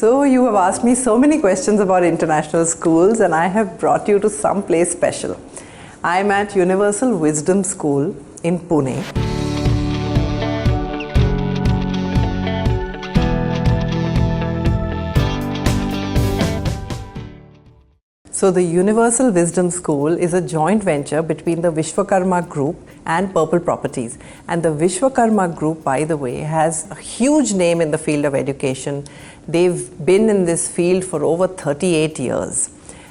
So you have asked me so many questions about international schools, and I have brought you to some place special. I am at Universal Wisdom School in Pune. So the Universal Wisdom School is a joint venture between the Vishwakarma Group and Purple Properties. And the Vishwakarma Group, by the way, has a huge name in the field of education. They've been in this field for over 38 years.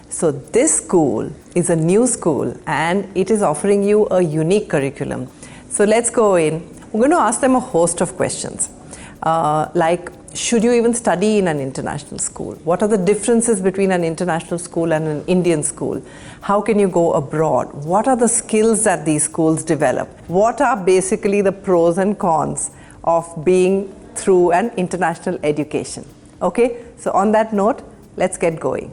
So this school is a new school and it is offering you a unique curriculum. So let's go in. We're going to ask them a host of questions. Like, should you even study in an international school? What are the differences between an international school and an Indian school? How can you go abroad? What are the skills that these schools develop? What are basically the pros and cons of being through an international education? Okay, so on that note, let's get going.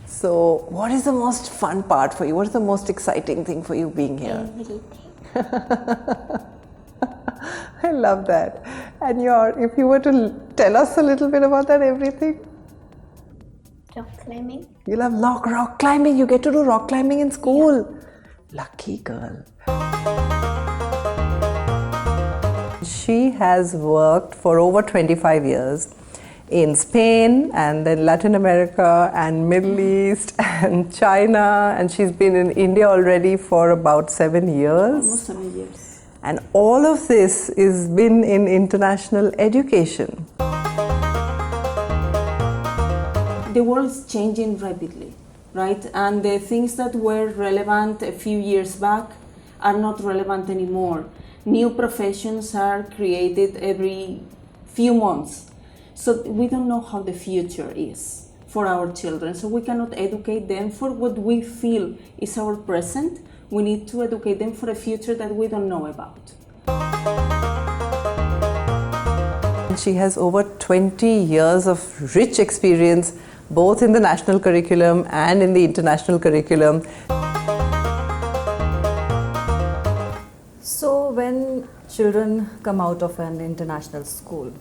So what is the most fun part for you? What is the most exciting thing for you being here? Everything. I love that. And if you were to tell us a little bit about that everything? Rock climbing. You love rock climbing. You get to do rock climbing in school. Yeah. Lucky girl. She has worked for over 25 years in Spain and then Latin America and Middle East and China, and she's been in India already for about 7 years. Almost 7 years. And all of this has been in international education. The world is changing rapidly, right? And the things that were relevant a few years back are not relevant anymore. New professions are created every few months. So we don't know how the future is for our children. So we cannot educate them for what we feel is our present. We need to educate them for a future that we don't know about. She has over 20 years of rich experience both in the national curriculum and in the international curriculum. So when children come out of an international school,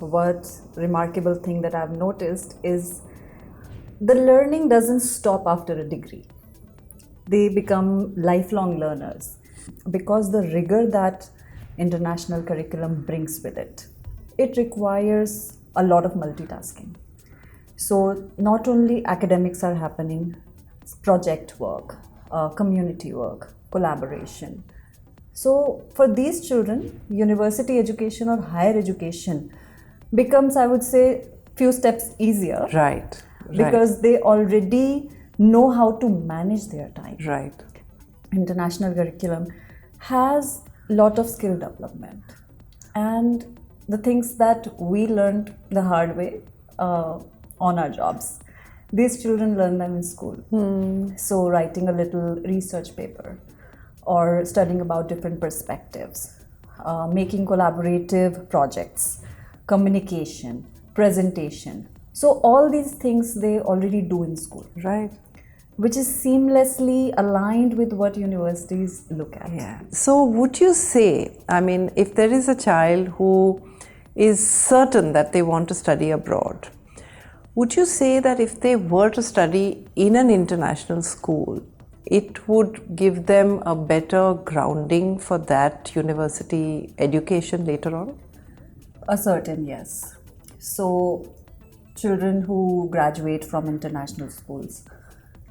what remarkable thing that I've noticed is the learning doesn't stop after a degree. They become lifelong learners because the rigor that international curriculum brings with it. It requires a lot of multitasking. So not only academics are happening, project work, community work, collaboration. So for these children, university education or higher education becomes, I would say, few steps easier. Right. Because they already know how to manage their time. Right. International curriculum has a lot of skill development. And the things that we learned the hard way on our jobs, these children learn them in school. So writing a little research paper or studying about different perspectives, making collaborative projects, communication, presentation. So all these things they already do in school. Right. Which is seamlessly aligned with what universities look at. Yeah. So would you say, I mean, if there is a child who is certain that they want to study abroad, would you say that if they were to study in an international school, it would give them a better grounding for that university education later on? A certain yes. So children who graduate from international schools,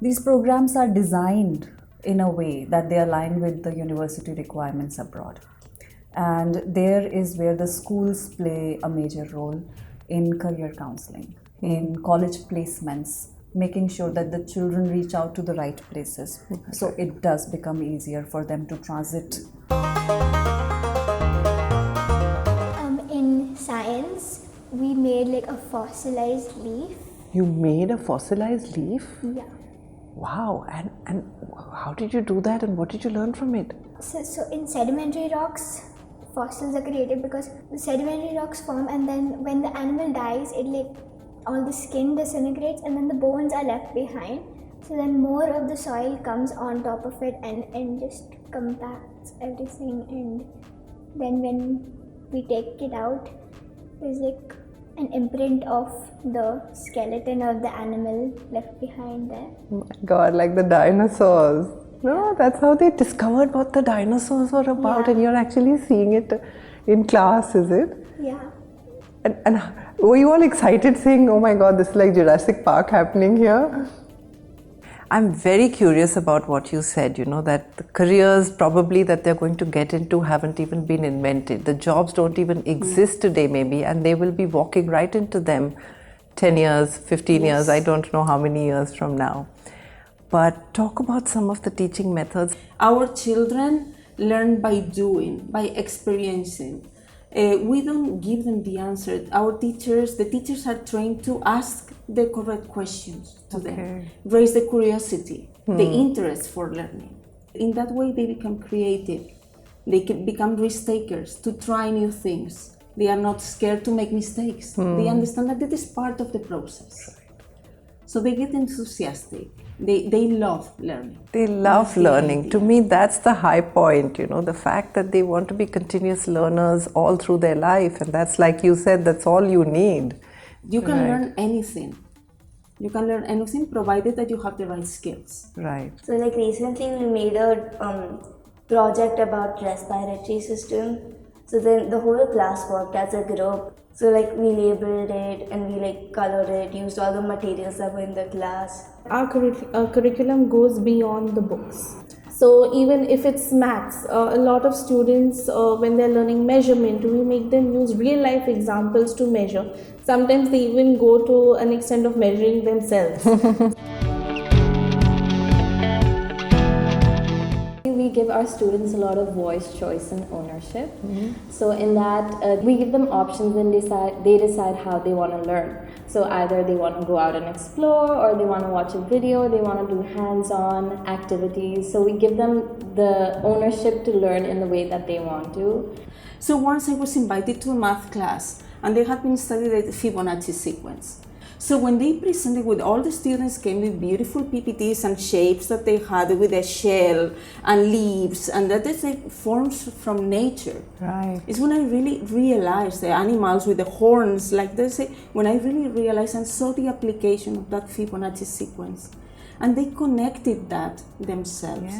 these programs are designed in a way that they align with the university requirements abroad. And there is where the schools play a major role in career counseling, in college placements, making sure that the children reach out to the right places. So it does become easier for them to transit. In science, we made like a fossilized leaf. You made a fossilized leaf? Yeah. Wow. And how did you do that and what did you learn from it? So in sedimentary rocks, fossils are created because the sedimentary rocks form, and then when the animal dies, it all the skin disintegrates and then the bones are left behind. So then more of the soil comes on top of it and just compacts everything, and then when we take it out, there's an imprint of the skeleton of the animal left behind there. Oh my God, like the dinosaurs. No, that's how they discovered what the dinosaurs were about, Yeah. and you're actually seeing it in class, is it? Yeah. And were you all excited saying, oh my God, this is like Jurassic Park happening here? I'm very curious about what you said, that the careers probably that they're going to get into haven't even been invented. The jobs don't even exist today maybe, and they will be walking right into them 10 years, 15 years, I don't know how many years from now. But talk about some of the teaching methods. Our children learn by doing, by experiencing. We don't give them the answer. The teachers are trained to ask the correct questions to them, raise the curiosity, the interest for learning. In that way, they become creative. They can become risk takers to try new things. They are not scared to make mistakes. They understand that it is part of the process. So they get enthusiastic. They love learning. They love learning. To me, that's the high point, the fact that they want to be continuous learners all through their life. And that's, like you said, that's all you need. You can learn anything. You can learn anything provided that you have the right skills. Right. So like recently we made a project about respiratory system. So then the whole class worked as a group. So like we labeled it and we like colored it, used all the materials that were in the class. Our curriculum goes beyond the books. So even if it's maths, a lot of students when they're learning measurement, we make them use real life examples to measure. Sometimes they even go to an extent of measuring themselves. We give our students a lot of voice, choice and ownership. So in that, we give them options and they decide how they want to learn. So either they want to go out and explore, or they want to watch a video, they want to do hands-on activities. So we give them the ownership to learn in the way that they want to. So once I was invited to a math class, and they had been studying the Fibonacci sequence. So when they presented, with all the students came with beautiful PPTs and shapes that they had with a shell and leaves, and that is like forms from nature. Right. It's when I really realized the animals with the horns, like they say, when I really realized and saw the application of that Fibonacci sequence. And they connected that themselves.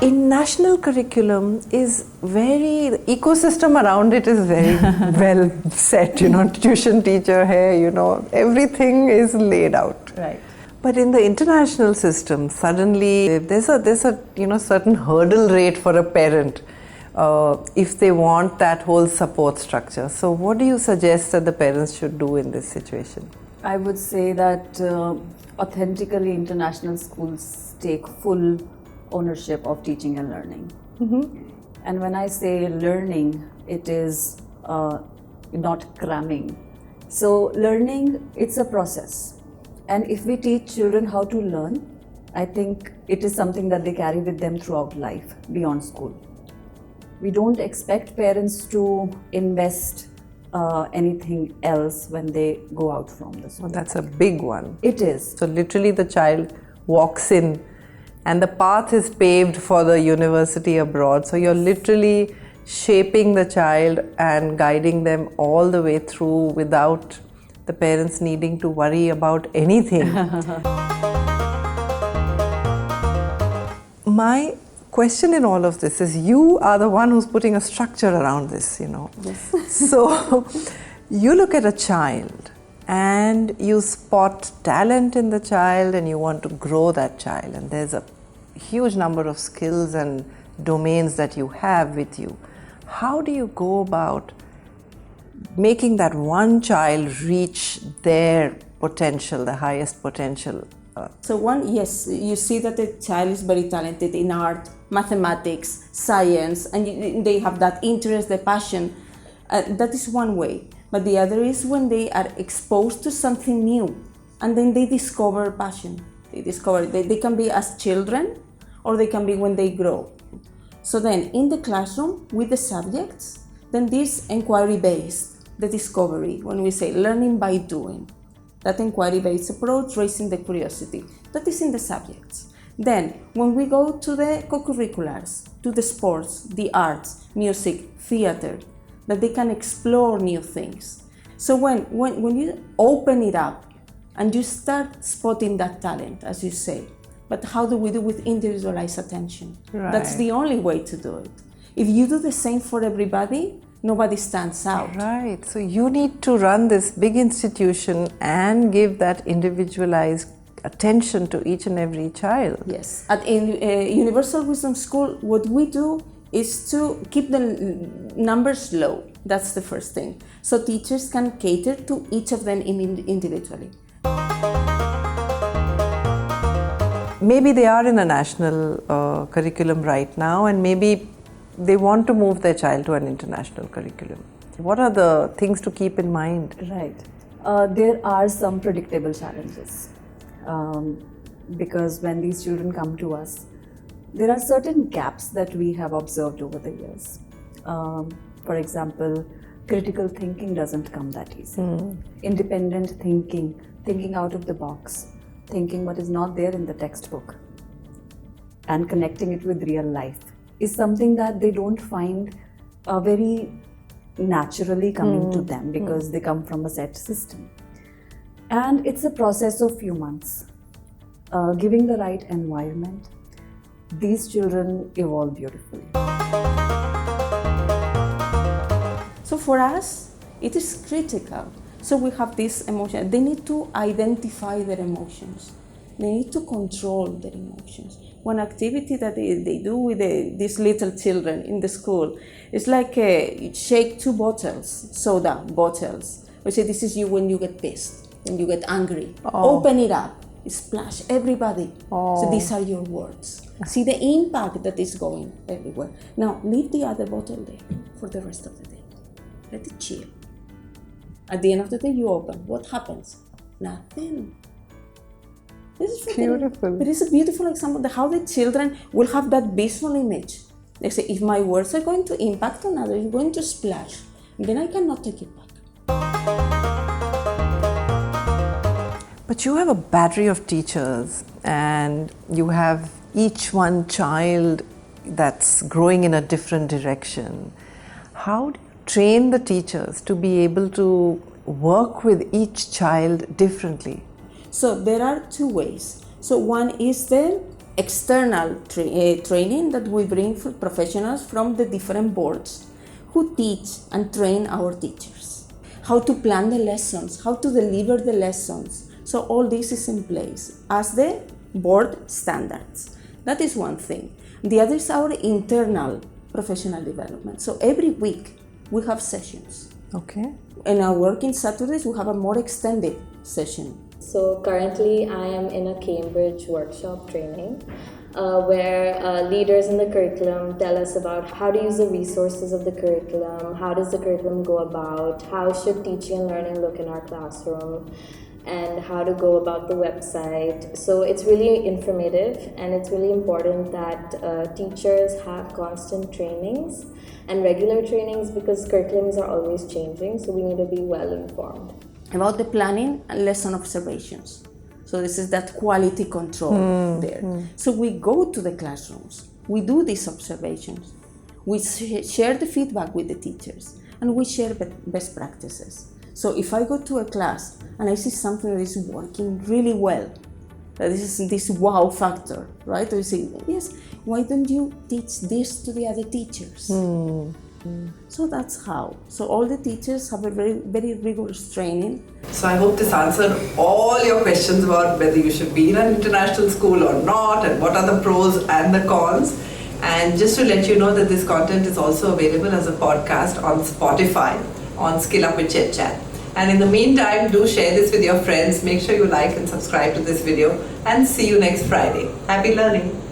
In national curriculum is the ecosystem around it is very well set, tuition teacher hai, everything is laid out. Right. But in the international system, suddenly there's a certain hurdle rate for a parent if they want that whole support structure. So what do you suggest that the parents should do in this situation? I would say that authentically international schools take full ownership of teaching and learning. And when I say learning, it is not cramming. So learning, it's a process. And if we teach children how to learn, I think it is something that they carry with them throughout life, beyond school. We don't expect parents to invest anything else when they go out from the school. Well, that's a big one. It is. So literally the child walks in and the path is paved for the university abroad. So you're literally shaping the child and guiding them all the way through without the parents needing to worry about anything. My question in all of this is, you are the one who's putting a structure around this, Yes. So you look at a child and you spot talent in the child and you want to grow that child, and there's a huge number of skills and domains that you have with you. How do you go about making that one child reach their potential, the highest potential? So yes, you see that the child is very talented in art, mathematics, science, and they have that interest, the passion. That is one way. But the other is when they are exposed to something new and then they discover passion. They can be as children or they can be when they grow. So then in the classroom with the subjects, then this inquiry-based, the discovery, when we say learning by doing, that inquiry-based approach, raising the curiosity, that is in the subjects. Then when we go to the co-curriculars, to the sports, the arts, music, theater, that they can explore new things. So when you open it up and you start spotting that talent, as you say, but how do we do with individualized attention? Right. That's the only way to do it. If you do the same for everybody, nobody stands out. Right. So you need to run this big institution and give that individualized attention to each and every child. Yes. In Universal Wisdom School, what we do is to keep the numbers low. That's the first thing. So teachers can cater to each of them individually. Maybe they are in a national curriculum right now, and maybe they want to move their child to an international curriculum. What are the things to keep in mind? Right. There are some predictable challenges because when these children come to us, there are certain gaps that we have observed over the years. For example, critical thinking doesn't come that easy. Independent thinking, thinking out of the box, thinking what is not there in the textbook and connecting it with real life is something that they don't find very naturally coming to them because they come from a set system. And it's a process of few months. Giving the right environment, these children evolve beautifully. So for us, it is critical. So we have this emotion. They need to identify their emotions. They need to control their emotions. One activity that they do with these little children in the school is like shake 2 bottles, soda bottles. We say this is you when you get pissed, when you get angry. Open it up, splash everybody. So these are your words. See the impact that is going everywhere. Now leave the other bottle there for the rest of the day. Let it chill. At the end of the day, you open. What happens? Nothing. This is beautiful. But it's a beautiful example of how the children will have that visual image. They say, if my words are going to impact on others, you're going to splash, then I cannot take it back. But you have a battery of teachers, and you have each one child that's growing in a different direction. How do you train the teachers to be able to work with each child differently? So there are 2 ways. So one is the external training that we bring for professionals from the different boards who teach and train our teachers. How to plan the lessons, how to deliver the lessons. So all this is in place as the board standards. That is one thing. The other is our internal professional development. So every week we have sessions. Okay. In our working Saturdays, we have a more extended session. So currently I am in a Cambridge workshop training where leaders in the curriculum tell us about how to use the resources of the curriculum, how does the curriculum go about, how should teaching and learning look in our classroom, and how to go about the website. So it's really informative, and it's really important that teachers have constant trainings and regular trainings because curriculums are always changing, so we need to be well informed. About the planning and lesson observations. So this is that quality control there. So we go to the classrooms, we do these observations, we share the feedback with the teachers, and we share best practices. So if I go to a class and I see something that is working really well, that is this wow factor, right? Or you say, yes, why don't you teach this to the other teachers? So that's how. So all the teachers have a very, very rigorous training. So I hope this answered all your questions about whether you should be in an international school or not, and what are the pros and the cons. And just to let you know that this content is also available as a podcast on Spotify on Skill Up with ChetChat. And in the meantime, do share this with your friends. Make sure you like and subscribe to this video, and see you next Friday. Happy learning.